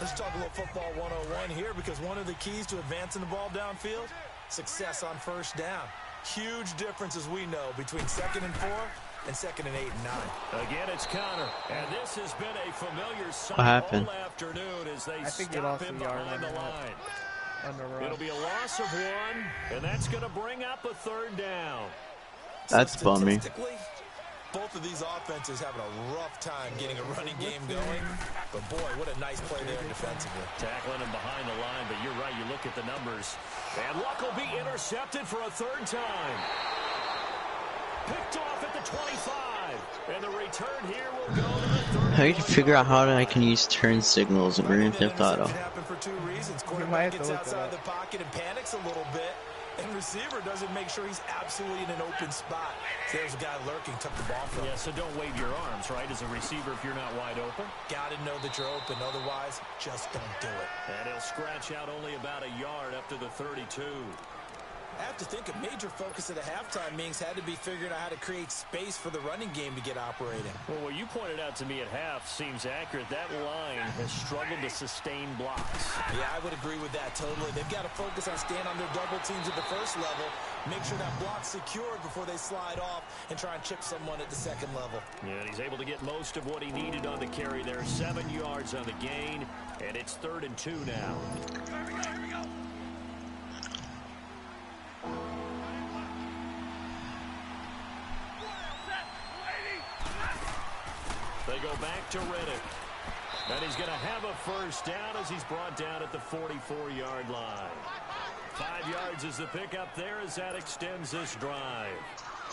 Let's talk a little football 101 here, because one of the keys to advancing the ball downfield, success on 1st down. Huge difference, as we know, between 2nd and 4 and 2nd and 8 and 9. Again, it's Connor. And this has been a familiar sight all afternoon as they stop him behind the line. It'll be a loss of 1, and that's going to bring up a 3rd down. That's bummy. Both of these offenses having a rough time getting a running game going. But, boy, what a nice play there defensively. Tackling him behind the line, but you're right. You look at the numbers. And Luck will be intercepted for a 3rd time. Picked off at the 25. And the return here will go to the 30. I need to figure out how I can use turn signals in Grand Theft Auto. It can happen for 2 reasons. Quarterback gets outside the pocket and panics a little bit. And receiver doesn't make sure he's absolutely in an open spot. So there's a guy lurking, took the ball from him. Yeah, so don't wave your arms, right, as a receiver if you're not wide open. Got to know that you're open. Otherwise, just don't do it. And he'll scratch out only about a yard up to the 32. I have to think a major focus of the halftime meetings had to be figuring out how to create space for the running game to get operating. Well, what you pointed out to me at half seems accurate. That line has struggled to sustain blocks. Yeah, I would agree with that totally. They've got to focus on staying on their double teams at the 1st level, make sure that block's secured before they slide off and try and chip someone at the 2nd level. Yeah, and he's able to get most of what he needed on the carry there. 7 yards on the gain, and it's 3rd and 2 now. Here we go. They go back to Riddick. And he's going to have a 1st down as he's brought down at the 44-yard line. 5 yards is the pickup there as that extends this drive.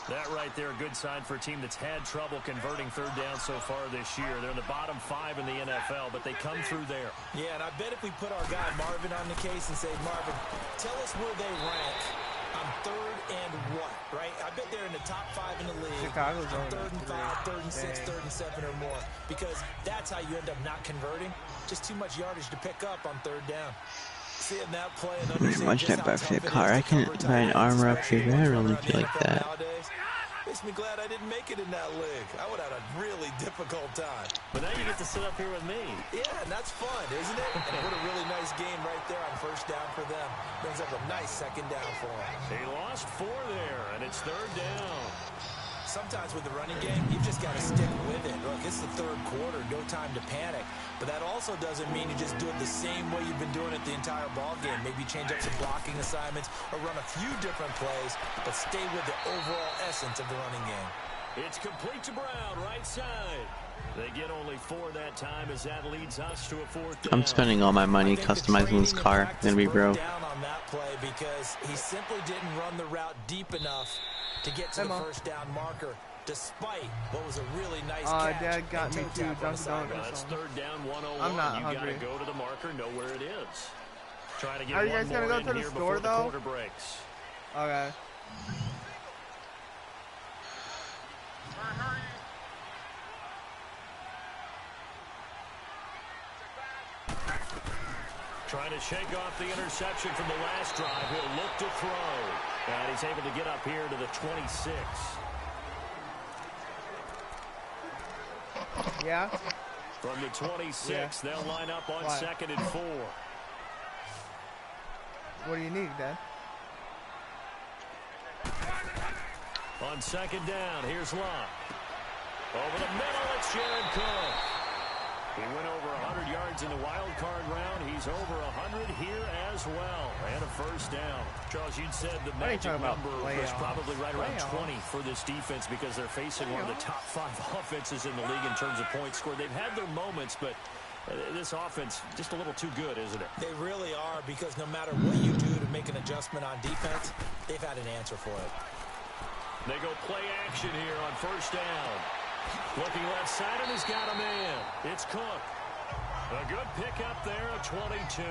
That right there, a good sign for a team that's had trouble converting 3rd down so far this year. They're in the bottom 5 in the NFL, but they come through there. Yeah, and I bet if we put our guy Marvin on the case and say, Marvin, tell us where they rank on 3rd and what, right? I bet they're in the top 5 in the league. Chicago's on 3rd and 5, 3rd and 6, 3rd and 7 or more. Because that's how you end up not converting. Just too much yardage to pick up on 3rd down. Seeing that play and Much that back for the car. I can buy an armor upgrade, but I don't really feel like that. Makes me glad I didn't make it in that league. I would have had a really difficult time. But now you get to sit up here with me. Yeah, and that's fun, isn't it? And what a really nice game right there on first down for them. Brings up a nice second down for them. He lost 4 there, and it's third down. Sometimes with the running game, you've just got to stick with it. Look, it's the third quarter, no time to panic. But that also doesn't mean you just do it the same way you've been doing it the entire ball game. Maybe change up some blocking assignments or run a few different plays, but stay with the overall essence of the running game. It's complete to Brown, right side. They get only 4 that time as that leads us to a 4th down. I'm spending all my money customizing this car. It's gonna be broke. Down on that play because he simply didn't run the route deep enough to get to the first down marker, despite what was a really nice catch. Dad got me too. That's third down 101. I'm not you hungry. Gotta go to the marker, know where it is. Trying to get Are you guys gonna go to the store though? Quarter breaks. Okay. Trying to shake off the interception from the last drive. He'll look to throw. And he's able to get up here to the 26. Yeah? From the 26, they'll line up on 2nd and 4. What do you need, Dad? On 2nd down, here's Locke. Over the middle, it's Jared Cook. He went over 100 yards in the wild card round. He's over 100 here as well. And a first down. Charles, you'd said the magic number was probably right around 20 for this defense because they're facing one of the top 5 offenses in the league in terms of points scored. They've had their moments, but this offense just a little too good, isn't it? They really are, because no matter what you do to make an adjustment on defense, they've had an answer for it. They go play action here on first down. Looking left side, and he's got a man. It's Cook. A good pickup there, a 22.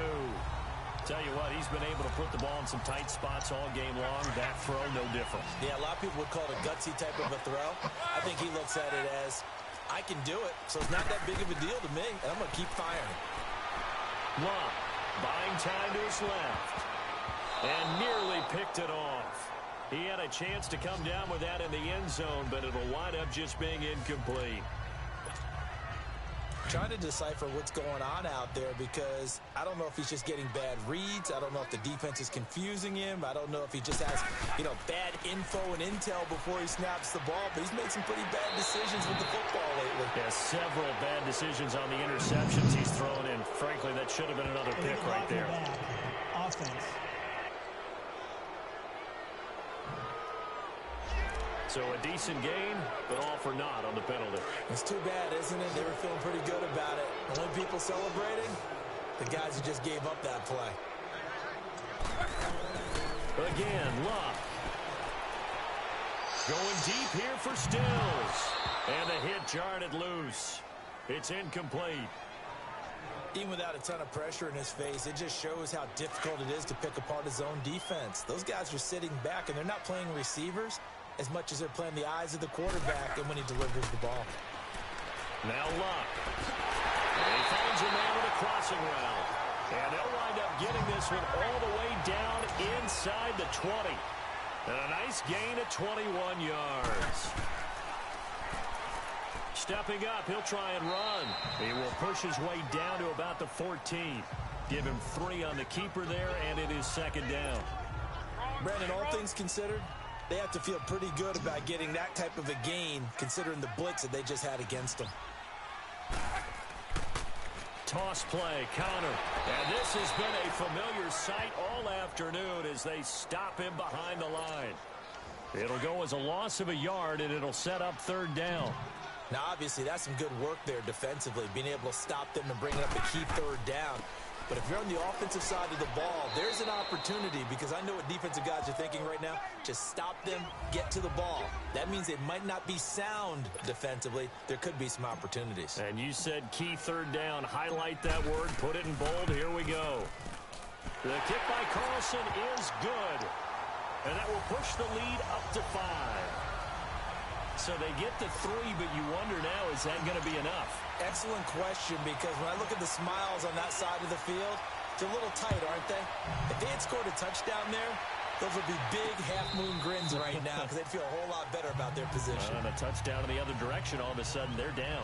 Tell you what, he's been able to put the ball in some tight spots all game long. That throw, no different. Yeah, a lot of people would call it a gutsy type of a throw. I think he looks at it as, I can do it, so it's not that big of a deal to me, and I'm going to keep firing. Locke, buying time to his left. And nearly picked it off. He had a chance to come down with that in the end zone, but it'll wind up just being incomplete. Trying to decipher what's going on out there, because I don't know if he's just getting bad reads. I don't know if the defense is confusing him. I don't know if he just has, bad info and intel before he snaps the ball. But he's made some pretty bad decisions with the football lately. Yeah, several bad decisions on the interceptions he's thrown in. Frankly, that should have been another pick right there. Offense. So a decent gain, but all for naught on the penalty. It's too bad, isn't it? They were feeling pretty good about it. The only people celebrating, the guys who just gave up that play. Again, Locke. Going deep here for Stills. And the hit jarred it loose. It's incomplete. Even without a ton of pressure in his face, it just shows how difficult it is to pick apart his own defense. Those guys are sitting back, and they're not playing receivers as much as they're playing the eyes of the quarterback and when he delivers the ball. Now Locke. And he finds a man with a crossing route. And they'll wind up getting this one all the way down inside the 20. And a nice gain of 21 yards. Stepping up, he'll try and run. He will push his way down to about the 14. Give him 3 on the keeper there, and it is second down. Brandon, all things considered, they have to feel pretty good about getting that type of a gain, considering the blitz that they just had against them. Toss play, counter. And this has been a familiar sight all afternoon as they stop him behind the line. It'll go as a loss of a yard, and it'll set up third down. Now, obviously, that's some good work there defensively, being able to stop them and bring up a key third down. But if you're on the offensive side of the ball, there's an opportunity, because I know what defensive guys are thinking right now. Just stop them, get to the ball. That means they might not be sound defensively. There could be some opportunities. And you said key third down. Highlight that word. Put it in bold. Here we go. The kick by Carlson is good. And that will push the lead up to 5. So they get to 3, but you wonder now, is that going to be enough? Excellent question, because when I look at the smiles on that side of the field, it's a little tight, aren't they? If they had scored a touchdown there, Those will be big half-moon grins right now because they'd feel a whole lot better about their position. And a touchdown in the other direction, all of a sudden they're down.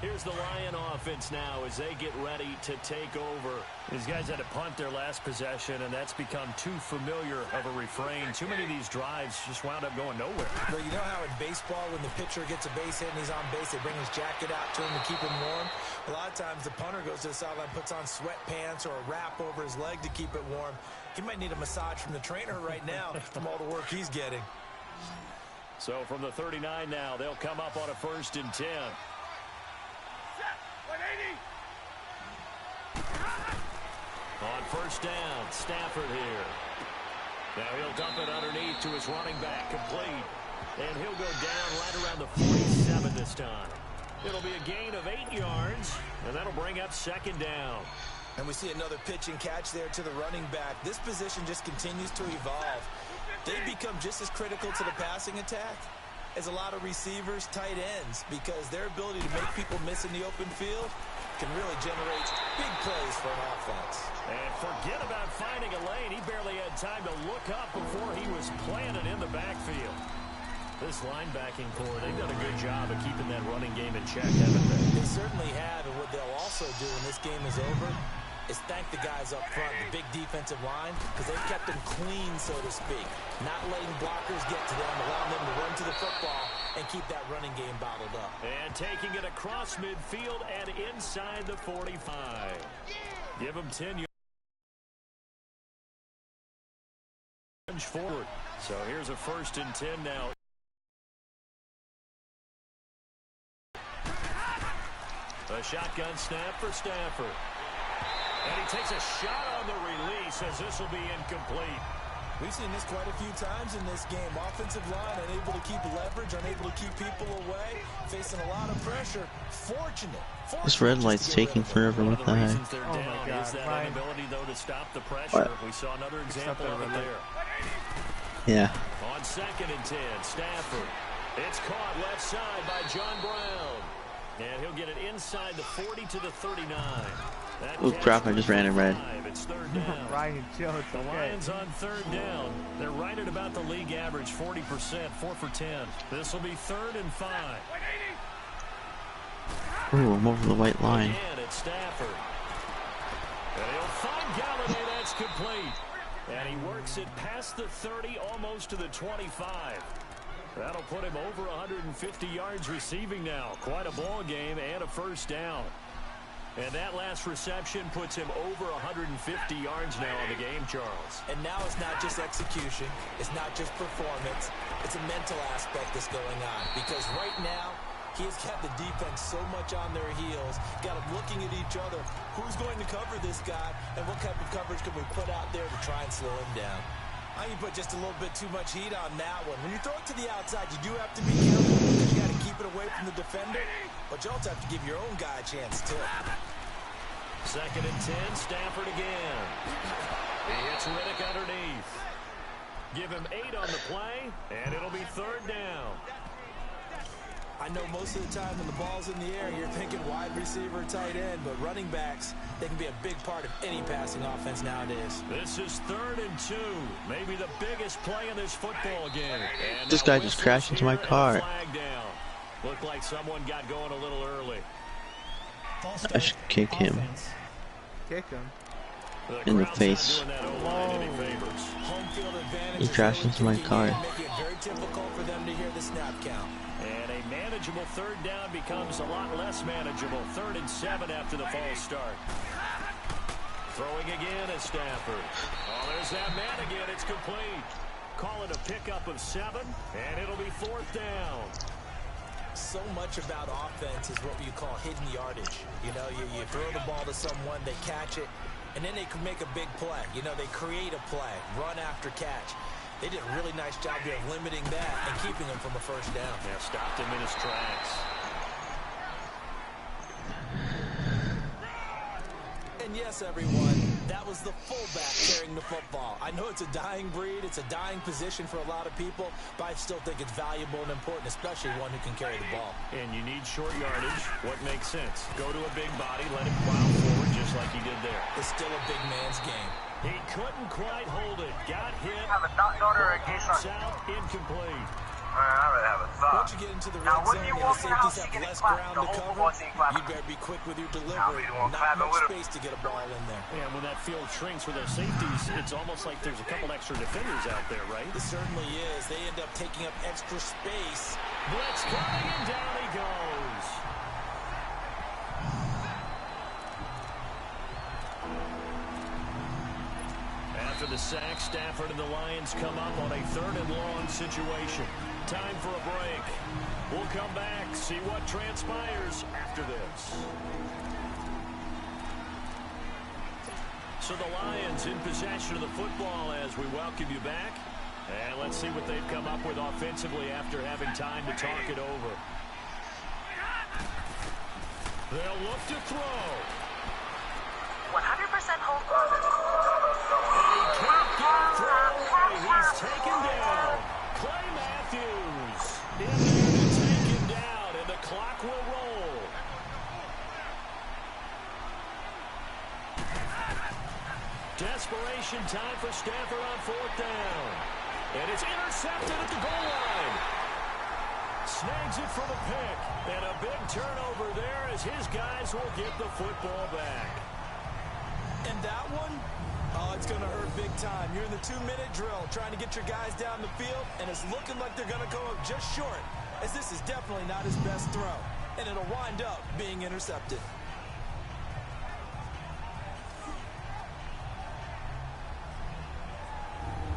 Here's the Lion offense now as they get ready to take over. These guys had to punt their last possession, and that's become too familiar of a refrain. Too many of these drives just wound up going nowhere. Well, you know how in baseball, when the pitcher gets a base hit and he's on base, they bring his jacket out to him to keep him warm? A lot of times the punter goes to the sideline, puts on sweatpants or a wrap over his leg to keep it warm. He might need a massage from the trainer right now from all the work he's getting. So from the 39 now, they'll come up on a 1st and 10. On 1st down, Stafford here. Now he'll dump it underneath to his running back, complete. And he'll go down right around the 47 this time. It'll be a gain of 8 yards, and that'll bring up 2nd down. And we see another pitch and catch there to the running back. This position just continues to evolve. They become just as critical to the passing attack as a lot of receivers, tight ends, because their ability to make people miss in the open field can really generate big plays for an offense. And forget about finding a lane. He barely had time to look up before he was planted in the backfield. This linebacking core, they've done a good job of keeping that running game in check, haven't they? They certainly have, and what they'll also do when this game is over is thank the guys up front, the big defensive line, because they've kept them clean, so to speak. Not letting blockers get to them, allowing them to run to the football and keep that running game bottled up. And taking it across midfield and inside the 45. Give them 10 yards forward. So here's a 1st and 10 now. A shotgun snap for Stafford. And he takes a shot on the release as this will be incomplete. We've seen this quite a few times in this game. Offensive line unable to keep leverage, unable to keep people away, facing a lot of pressure. Fortunate. This red light's taking forever. What the heck? Oh my God, is that inability, though, to stop the pressure. What? We saw another example of it there. Yeah. On 2nd and 10, Stafford. It's caught left side by John Brown. And he'll get it inside the 40 to the 39. Oh crap, I just ran in red. It's 3rd down. Ryan Jones, The Lions on 3rd down. They're right at about the league average, 40%, 4 for 10. This will be 3rd and 5. Ooh, I'm over the white line. Again, it's Stafford. And he'll find Galladay. That's complete. And he works it past the 30, almost to the 25. That'll put him over 150 yards receiving now. Quite a ball game and a 1st down. And that last reception puts him over 150 yards now on the game, Charles. And now it's not just execution. It's not just performance. It's a mental aspect that's going on. Because right now, he has kept the defense so much on their heels, got them looking at each other. Who's going to cover this guy, and what type of coverage can we put out there to try and slow him down? I think you put just a little bit too much heat on that one. When you throw it to the outside, you do have to be careful because you got to keep it away from the defender, but you also have to give your own guy a chance too. 2nd and 10, Stafford again. He hits Riddick underneath. Give him 8 on the play, and it'll be 3rd down. I know most of the time when the ball's in the air, you're thinking wide receiver, tight end, but running backs, they can be a big part of any passing offense nowadays. This is 3rd and 2, maybe the biggest play in this football game. And this guy just crashed into my car. Looked like someone got going a little early. I should kick him. Kick him. In the face. He crashed into my car. Making it very difficult for them to hear the snap count. And a manageable 3rd down becomes a lot less manageable. 3rd and 7 after the false start. Throwing again is Stafford. Oh, there's that man again. It's complete. Call it a pickup of 7, and it'll be 4th down. So much about offense is what you call hidden yardage. You know, you throw the ball to someone, they catch it, and then they can make a big play. You know, they create a play, run after catch. They did a really nice job here of limiting that and keeping him from a 1st down. Yeah, stopped him in his tracks. And yes, everyone, that was the fullback carrying the football. I know it's a dying breed, it's a dying position for a lot of people, but I still think it's valuable and important, especially one who can carry the ball. And you need short yardage. What makes sense? Go to a big body, let him plow forward just like he did there. It's still a big man's game. He couldn't quite hold it. Got hit. Have a daughter or a gay son? Out, incomplete. I really have a thought. Once you get into the red zone and the safeties have less ground to cover, you better be quick with your delivery. Not much space to get a ball in there. Yeah, when that field shrinks with their safeties, it's almost like there's a couple extra defenders out there, right? It certainly is. They end up taking up extra space. Blitz coming, and down he goes. After the sack, Stafford and the Lions come up on a 3rd and long situation. Time for a break. We'll come back, see what transpires after this. So the Lions in possession of the football as we welcome you back. And let's see what they've come up with offensively after having time to talk it over. They'll look to throw. 100% hold. Can't get through. He's taken down. Clay Matthews in there to take him down, and the clock will roll. Desperation time for Stafford on 4th down. And it's intercepted at the goal line. Snags it for the pick. And a big turnover there as his guys will get the football back. And that one, oh, it's going to hurt big time. You're in the 2-minute drill trying to get your guys down the field, and it's looking like they're going to go up just short, as this is definitely not his best throw. And it'll wind up being intercepted.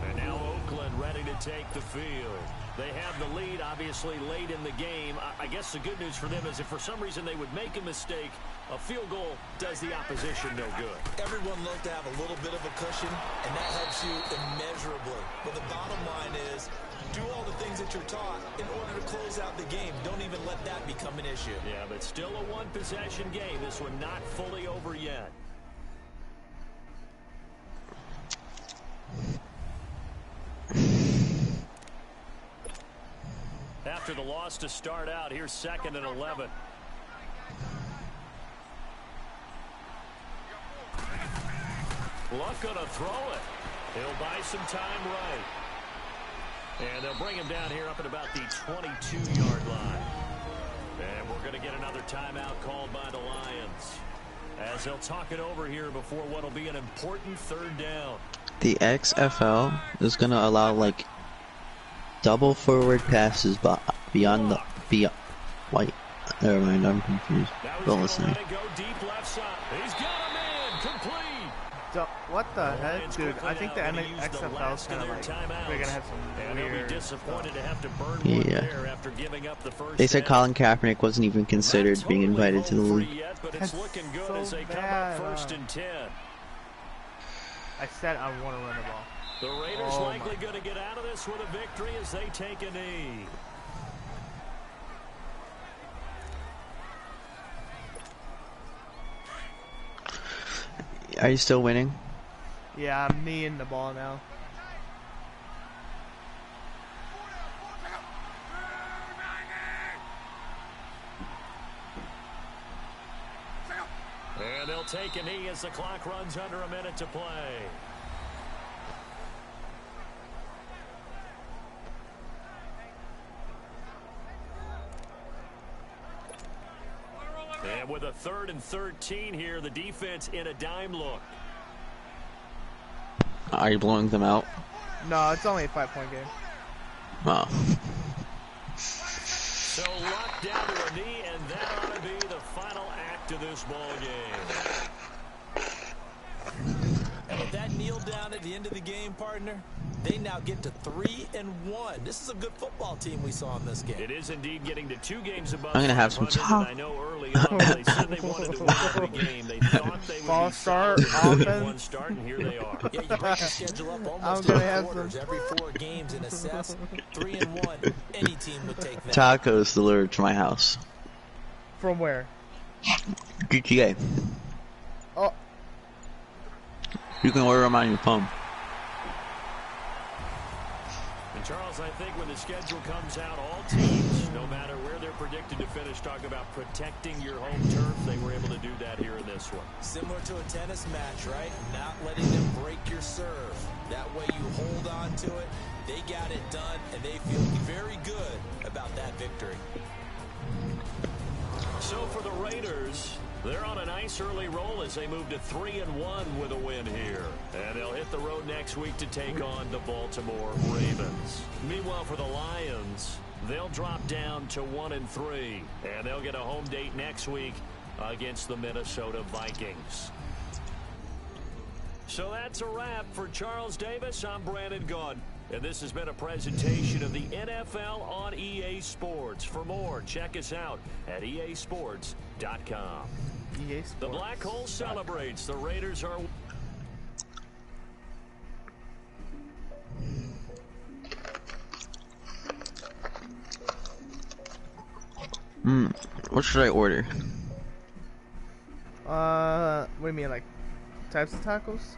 And now Oakland ready to take the field. They have the lead, obviously, late in the game. I guess the good news for them is if for some reason they would make a mistake, a field goal does the opposition no good. Everyone loves to have a little bit of a cushion, and that helps you immeasurably. But the bottom line is, do all the things that you're taught in order to close out the game. Don't even let that become an issue. Yeah, but still a one-possession game. This one not fully over yet. After the loss to start out, here's 2nd and 11. Luck gonna throw it. He'll buy some time right. And they'll bring him down here up at about the 22-yard line. And we're going to get another timeout called by the Lions, as they'll talk it over here before what'll be an important 3rd down. The XFL is going to allow, like, double forward passes beyond the... Wait, never mind, I'm confused. Don't listen. Go deep left side. He's got a man complete. What the heck, dude? I think the XFL is kind of like they're gonna have some weird. Disappointed to have to burn yeah. after giving up the first. They said Colin Kaepernick wasn't even considered being invited to the league. Yet, but it's looking good so as they come bad, up 1st and 10. I said I want to run the ball. The Raiders likely going to get out of this with a victory as they take a knee. Are you still winning? Yeah, I'm kneeing the ball now. And they'll take a knee as the clock runs under a minute to play. And with a 3rd and 13 here, the defense in a dime look. Are you blowing them out? No, it's only a 5-point game. Oh. So locked down to a knee, and that ought to be the final act of this ball game. And with that kneel down at the end of the game, partner, they now get to 3-1. This is a good football team we saw in this game. It is indeed getting to 2 games above. I'm gonna have some talk. I know early on they said they wanted to win every game. They thought they would False start, one start, and here they are. Yeah, you break your schedule up almost in quarters, every 4 games, and assess 3-1. Any team would take that. Tacos delivered to my house. From where? GTA. Oh. You can order them on your phone. Charles, I think when the schedule comes out, all teams, no matter where they're predicted to finish, talk about protecting your home turf. They were able to do that here in this one. Similar to a tennis match, right? Not letting them break your serve. That way you hold on to it. They got it done, and they feel very good about that victory. So for the Raiders, they're on a nice early roll as they move to 3-1 with a win here. And they'll hit the road next week to take on the Baltimore Ravens. Meanwhile, for the Lions, they'll drop down to 1-3. And they'll get a home date next week against the Minnesota Vikings. So that's a wrap for Charles Davis. I'm Brandon Gunn. And this has been a presentation of the NFL on EA Sports. For more, check us out at easports.com. The Black Hole celebrates. The Raiders are... What should I order? What do you mean, like types of tacos?